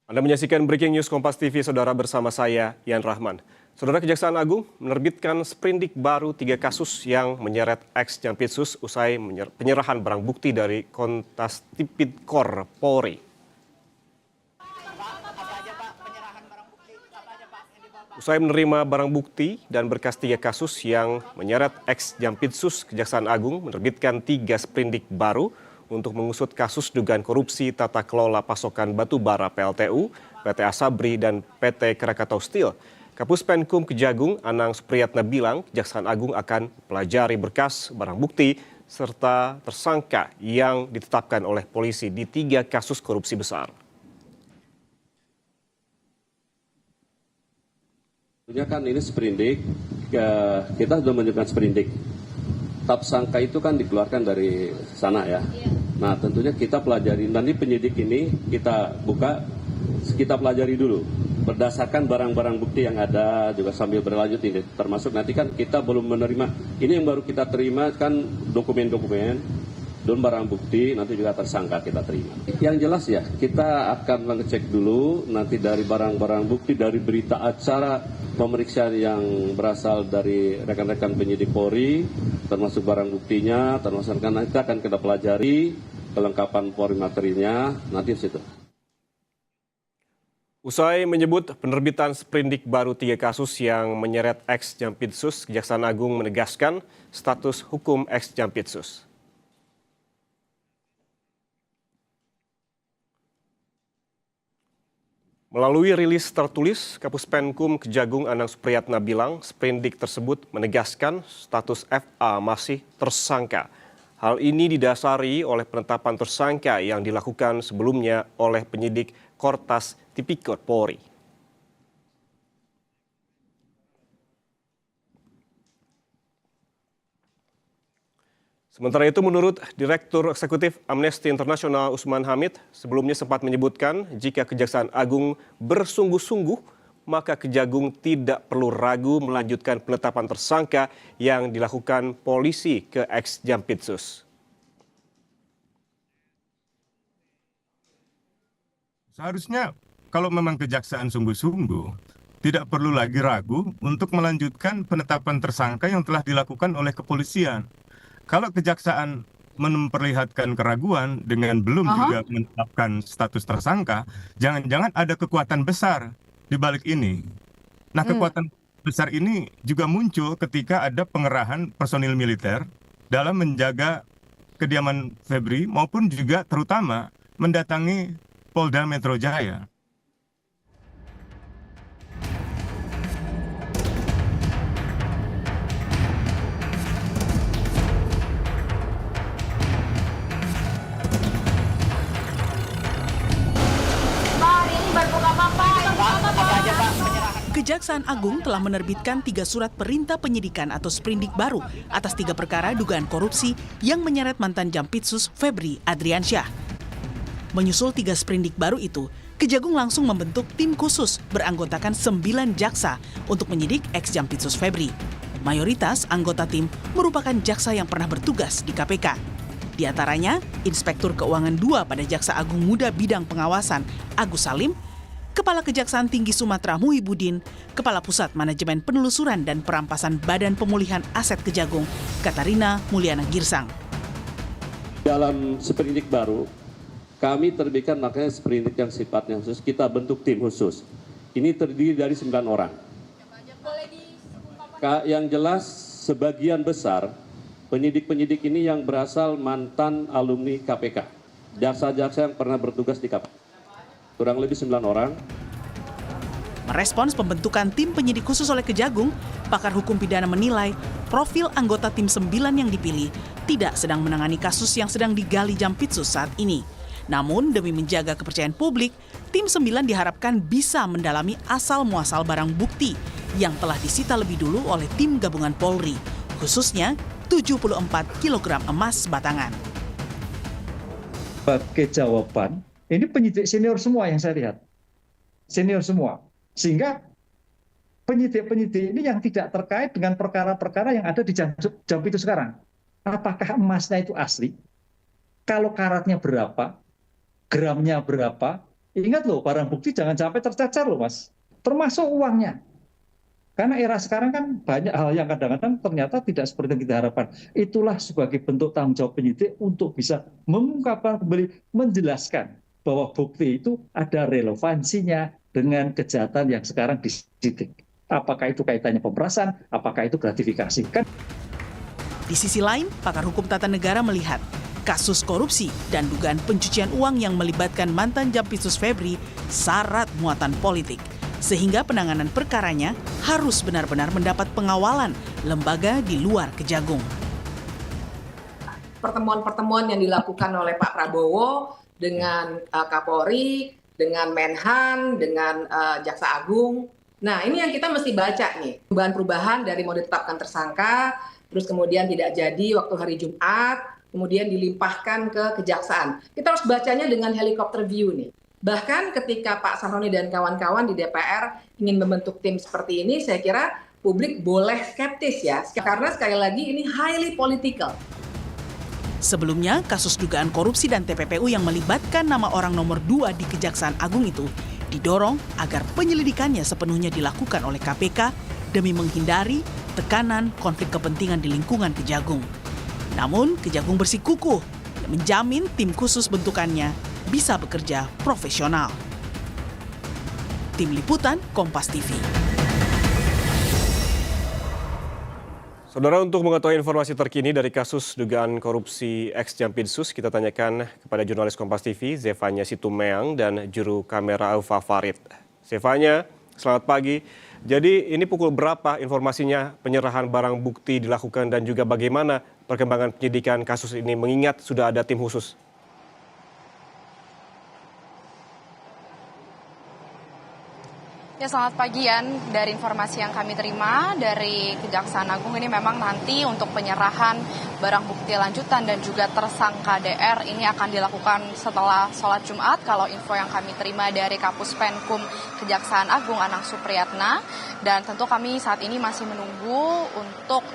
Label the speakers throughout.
Speaker 1: Anda menyaksikan Breaking News Kompas TV, Saudara, bersama saya, Yan Rahman. Saudara, Kejaksaan Agung menerbitkan sprindik baru 3 kasus yang menyeret ex-Jampitsus usai penyerahan barang bukti dari Kontas Tipikor Polri. Usai menerima barang bukti dan berkas 3 kasus yang menyeret ex-Jampitsus, Kejaksaan Agung menerbitkan 3 sprindik baru untuk mengusut kasus dugaan korupsi tata kelola pasokan batu bara PLTU, PT Asabri, dan PT Krakatau Steel. Kapus Penkum Kejagung Anang Supriyatna bilang Kejaksaan Agung akan pelajari berkas barang bukti serta tersangka yang ditetapkan oleh polisi di 3 kasus korupsi besar.
Speaker 2: Tentunya kan ini sprindik, kita sudah menunjukkan sprindik. Tersangka itu kan dikeluarkan dari sana ya. Nah tentunya kita pelajari, nanti penyidik ini kita buka, kita pelajari dulu. Berdasarkan barang-barang bukti yang ada juga sambil berlanjut ini. Termasuk nanti kan kita belum menerima, ini yang baru kita terima kan dokumen-dokumen, dan barang bukti nanti juga tersangka kita terima. Yang jelas ya, kita akan mengecek dulu nanti dari barang-barang bukti, dari berita acara pemeriksaan yang berasal dari rekan-rekan penyidik Polri, termasuk barang buktinya, termasuk kan kita akan kita pelajari kelengkapan Polri materinya nanti di situ.
Speaker 1: Usai menyebut penerbitan sprindik baru 3 kasus yang menyeret ex-Jampitsus, Kejaksaan Agung menegaskan status hukum ex-Jampitsus. Melalui rilis tertulis, Kapus Penkum Kejagung Anang Supriyatna bilang sprindik tersebut menegaskan status FA masih tersangka. Hal ini didasari oleh penetapan tersangka yang dilakukan sebelumnya oleh penyidik Kontas Tipikor Polri. Sementara itu, menurut Direktur Eksekutif Amnesty International Usman Hamid, sebelumnya sempat menyebutkan jika Kejaksaan Agung bersungguh-sungguh, maka Kejagung tidak perlu ragu melanjutkan penetapan tersangka yang dilakukan polisi ke ex-Jampitsus.
Speaker 3: Seharusnya kalau memang Kejaksaan sungguh-sungguh, tidak perlu lagi ragu untuk melanjutkan penetapan tersangka yang telah dilakukan oleh kepolisian. Kalau Kejaksaan memperlihatkan keraguan dengan belum juga menetapkan status tersangka, jangan-jangan ada kekuatan besar di balik ini. Nah, kekuatan besar ini juga muncul ketika ada pengerahan personil militer dalam menjaga kediaman Febri maupun juga terutama mendatangi Polda Metro Jaya.
Speaker 4: Kejaksaan Agung telah menerbitkan 3 surat perintah penyidikan atau sprindik baru atas 3 perkara dugaan korupsi yang menyeret mantan Jampitsus Febri Adriansyah. Menyusul 3 sprindik baru itu, Kejagung langsung membentuk tim khusus beranggotakan 9 jaksa untuk menyidik ex-Jampitsus Febri. Mayoritas anggota tim merupakan jaksa yang pernah bertugas di KPK. Di antaranya, Inspektur Keuangan II pada Jaksa Agung Muda Bidang Pengawasan Agus Salim, Kepala Kejaksaan Tinggi Sumatera Muhibudin, Kepala Pusat Manajemen Penelusuran dan Perampasan Badan Pemulihan Aset Kejagung, Katarina Mulyana Girsang.
Speaker 2: Dalam sprindik baru, kami terbitkan makanya sprindik yang sifatnya khusus, kita bentuk tim khusus. Ini terdiri dari 9 orang. Yang jelas sebagian besar penyidik-penyidik ini yang berasal mantan alumni KPK. Jaksa-jaksa yang pernah bertugas di KPK. Kurang lebih 9 orang.
Speaker 4: Merespons pembentukan tim penyidik khusus oleh Kejagung, pakar hukum pidana menilai profil anggota tim 9 yang dipilih tidak sedang menangani kasus yang sedang digali Jampitsus saat ini. Namun demi menjaga kepercayaan publik, tim 9 diharapkan bisa mendalami asal-muasal barang bukti yang telah disita lebih dulu oleh tim gabungan Polri, khususnya 74 kg emas batangan.
Speaker 5: Sebagai jawaban, ini penyidik senior semua yang saya lihat. Senior semua. Sehingga penyidik-penyidik ini yang tidak terkait dengan perkara-perkara yang ada di Jampitsus sekarang. Apakah emasnya itu asli? Kalau karatnya berapa? Gramnya berapa? Ingat loh, barang bukti jangan sampai tercecer loh Mas, termasuk uangnya. Karena era sekarang kan banyak hal yang kadang-kadang ternyata tidak seperti yang kita harapkan. Itulah sebagai bentuk tanggung jawab penyidik untuk bisa mengungkapkan kembali, menjelaskan bahwa bukti itu ada relevansinya dengan kejahatan yang sekarang disidik. Apakah itu kaitannya pemerasan, apakah itu gratifikasi. Kan
Speaker 4: Di sisi lain, pakar hukum tata negara melihat kasus korupsi dan dugaan pencucian uang yang melibatkan mantan Jampitsus Febri syarat muatan politik. Sehingga penanganan perkaranya harus benar-benar mendapat pengawalan lembaga di luar Kejagung.
Speaker 6: Pertemuan-pertemuan yang dilakukan oleh Pak Prabowo dengan Kapolri, dengan Menhan, dengan Jaksa Agung. Nah, ini yang kita mesti baca nih. Perubahan-perubahan dari mau ditetapkan tersangka, terus kemudian tidak jadi waktu hari Jumat, kemudian dilimpahkan ke Kejaksaan. Kita harus bacanya dengan helikopter view nih. Bahkan ketika Pak Sahroni dan kawan-kawan di DPR ingin membentuk tim seperti ini, saya kira publik boleh skeptis ya. Karena sekali lagi ini highly political.
Speaker 4: Sebelumnya, kasus dugaan korupsi dan TPPU yang melibatkan nama orang nomor 2 di Kejaksaan Agung itu didorong agar penyelidikannya sepenuhnya dilakukan oleh KPK demi menghindari tekanan konflik kepentingan di lingkungan Kejagung. Namun, Kejagung bersikukuh menjamin tim khusus bentukannya bisa bekerja profesional. Tim Liputan Kompas TV.
Speaker 1: Saudara, untuk mengetahui informasi terkini dari kasus dugaan korupsi ex-Jampitsus, kita tanyakan kepada jurnalis Kompas TV, Zefanya Situmeang dan juru kamera Aufa Farid. Zefanya, selamat pagi. Jadi ini pukul berapa informasinya penyerahan barang bukti dilakukan dan juga bagaimana perkembangan penyidikan kasus ini mengingat sudah ada tim khusus?
Speaker 7: Ya, selamat pagi Yan. Dari informasi yang kami terima dari Kejaksaan Agung ini memang nanti untuk penyerahan barang bukti lanjutan dan juga tersangka DR ini akan dilakukan setelah sholat Jumat. Kalau info yang kami terima dari Kapus Penkum Kejaksaan Agung Anang Supriyatna. Dan tentu kami saat ini masih menunggu untuk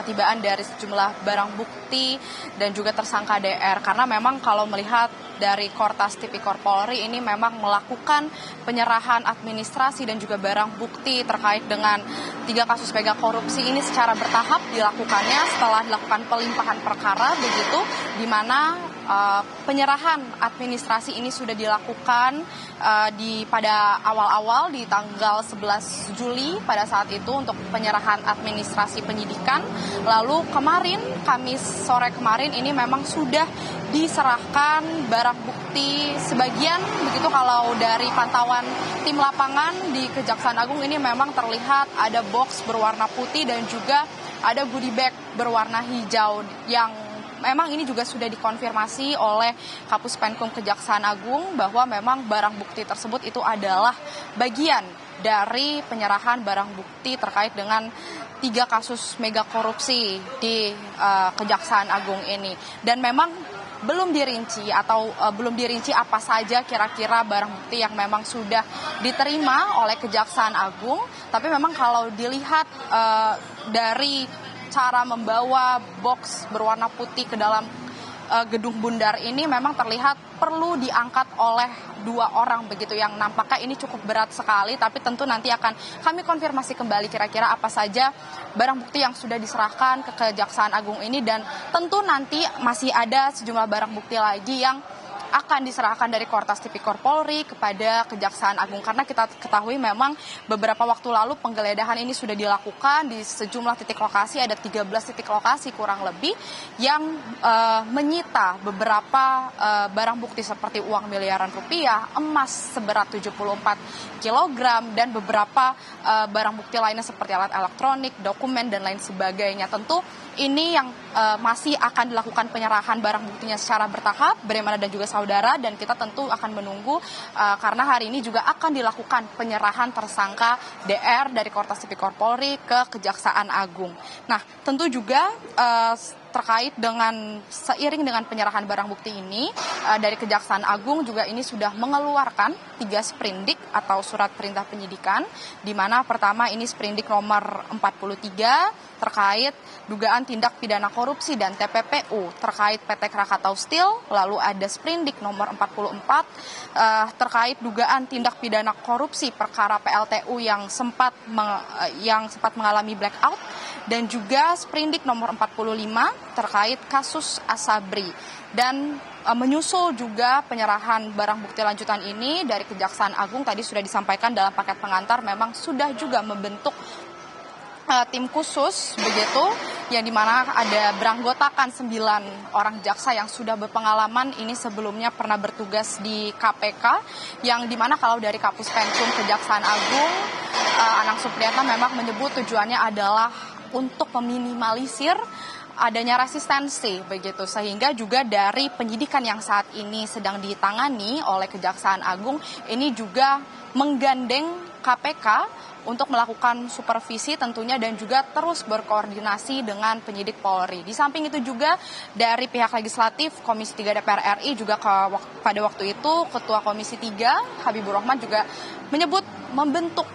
Speaker 7: ketibaan dari sejumlah barang bukti dan juga tersangka DR. Karena memang kalau melihat dari Kortas Tipikor Polri ini memang melakukan penyerahan administrasi dan juga barang bukti terkait dengan 3 kasus mega korupsi ini secara bertahap dilakukannya setelah dilakukan pelimpahan perkara, begitu di mana penyerahan administrasi ini sudah dilakukan pada awal-awal di tanggal 11 Juli pada saat itu untuk penyerahan administrasi penyidikan. Lalu kemarin, Kamis sore kemarin ini memang sudah diserahkan barang bukti sebagian, begitu kalau dari pantauan tim lapangan di Kejaksaan Agung ini memang terlihat ada box berwarna putih dan juga ada goodie bag berwarna hijau yang memang ini juga sudah dikonfirmasi oleh Kapus Penkum Kejaksaan Agung bahwa memang barang bukti tersebut itu adalah bagian dari penyerahan barang bukti terkait dengan 3 kasus mega korupsi di Kejaksaan Agung ini. Dan memang belum dirinci apa saja kira-kira barang bukti yang memang sudah diterima oleh Kejaksaan Agung. Tapi memang kalau dilihat dari cara membawa box berwarna putih ke dalam gedung Bundar ini memang terlihat perlu diangkat oleh 2 orang begitu, yang nampaknya ini cukup berat sekali. Tapi tentu nanti akan kami konfirmasi kembali kira-kira apa saja barang bukti yang sudah diserahkan ke Kejaksaan Agung ini, dan tentu nanti masih ada sejumlah barang bukti lagi yang akan diserahkan dari Kortas Tipikor Polri kepada Kejaksaan Agung. Karena kita ketahui memang beberapa waktu lalu penggeledahan ini sudah dilakukan di sejumlah titik lokasi, ada 13 titik lokasi kurang lebih yang menyita beberapa barang bukti seperti uang miliaran rupiah, emas seberat 74 kg, dan beberapa barang bukti lainnya seperti alat elektronik, dokumen, dan lain sebagainya. Tentu ini yang masih akan dilakukan penyerahan barang buktinya secara bertahap, bagaimana dan juga saudara, dan kita tentu akan menunggu karena hari ini juga akan dilakukan penyerahan tersangka DR dari Kortas Tipikor Polri ke Kejaksaan Agung. Nah, tentu juga terkait dengan seiring dengan penyerahan barang bukti ini dari Kejaksaan Agung juga ini sudah mengeluarkan 3 sprindik atau surat perintah penyidikan, di mana pertama ini sprindik nomor 43 terkait dugaan tindak pidana korupsi dan TPPU terkait PT Krakatau Steel, lalu ada sprindik nomor 44 terkait dugaan tindak pidana korupsi perkara PLTU yang sempat mengalami blackout, dan juga sprindik nomor 45 terkait kasus Asabri. Dan menyusul juga penyerahan barang bukti lanjutan ini dari Kejaksaan Agung, tadi sudah disampaikan dalam paket pengantar memang sudah juga membentuk tim khusus begitu, yang dimana ada beranggotakan 9 orang jaksa yang sudah berpengalaman ini sebelumnya pernah bertugas di KPK, yang dimana kalau dari Kapus Penkum Kejaksaan Agung Anang Supriyatna memang menyebut tujuannya adalah untuk meminimalisir adanya resistensi begitu, sehingga juga dari penyidikan yang saat ini sedang ditangani oleh Kejaksaan Agung ini juga menggandeng KPK untuk melakukan supervisi tentunya dan juga terus berkoordinasi dengan penyidik Polri. Di samping itu juga dari pihak legislatif Komisi 3 DPR RI juga pada waktu itu Ketua Komisi 3 Habibur Rahman juga menyebut membentuk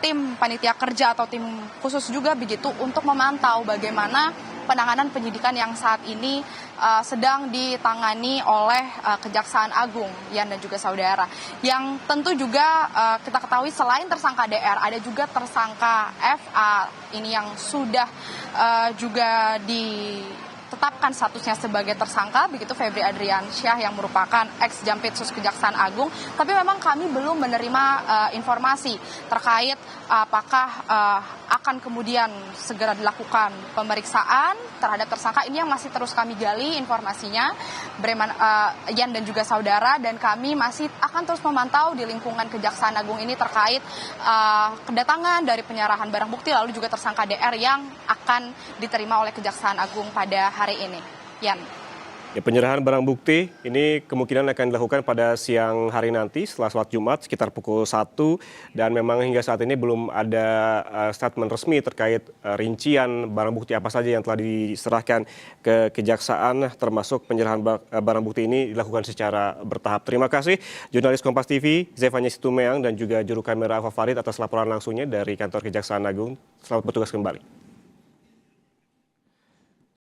Speaker 7: tim panitia kerja atau tim khusus juga begitu untuk memantau bagaimana penanganan penyidikan yang saat ini sedang ditangani oleh Kejaksaan Agung, Yan dan juga saudara. Yang tentu juga kita ketahui selain tersangka DR, ada juga tersangka FA ini yang sudah juga ditetapkan statusnya sebagai tersangka, begitu Febri Adriansyah yang merupakan ex-Jampitsus Kejaksaan Agung. Tapi memang kami belum menerima informasi terkait apakah akan kemudian segera dilakukan pemeriksaan terhadap tersangka. Ini yang masih terus kami gali informasinya, Yan dan juga saudara, dan kami masih akan terus memantau di lingkungan Kejaksaan Agung ini terkait kedatangan dari penyerahan barang bukti lalu juga tersangka DR yang akan diterima oleh Kejaksaan Agung pada hari ini. Yan.
Speaker 1: Ya, penyerahan barang bukti ini kemungkinan akan dilakukan pada siang hari nanti setelah sholat Jumat sekitar pukul 1, dan memang hingga saat ini belum ada statement resmi terkait rincian barang bukti apa saja yang telah diserahkan ke Kejaksaan, termasuk penyerahan barang bukti ini dilakukan secara bertahap. Terima kasih jurnalis Kompas TV Zefanya Situmeang dan juga juru kamera Alfa Farid atas laporan langsungnya dari kantor Kejaksaan Agung. Selamat bertugas kembali.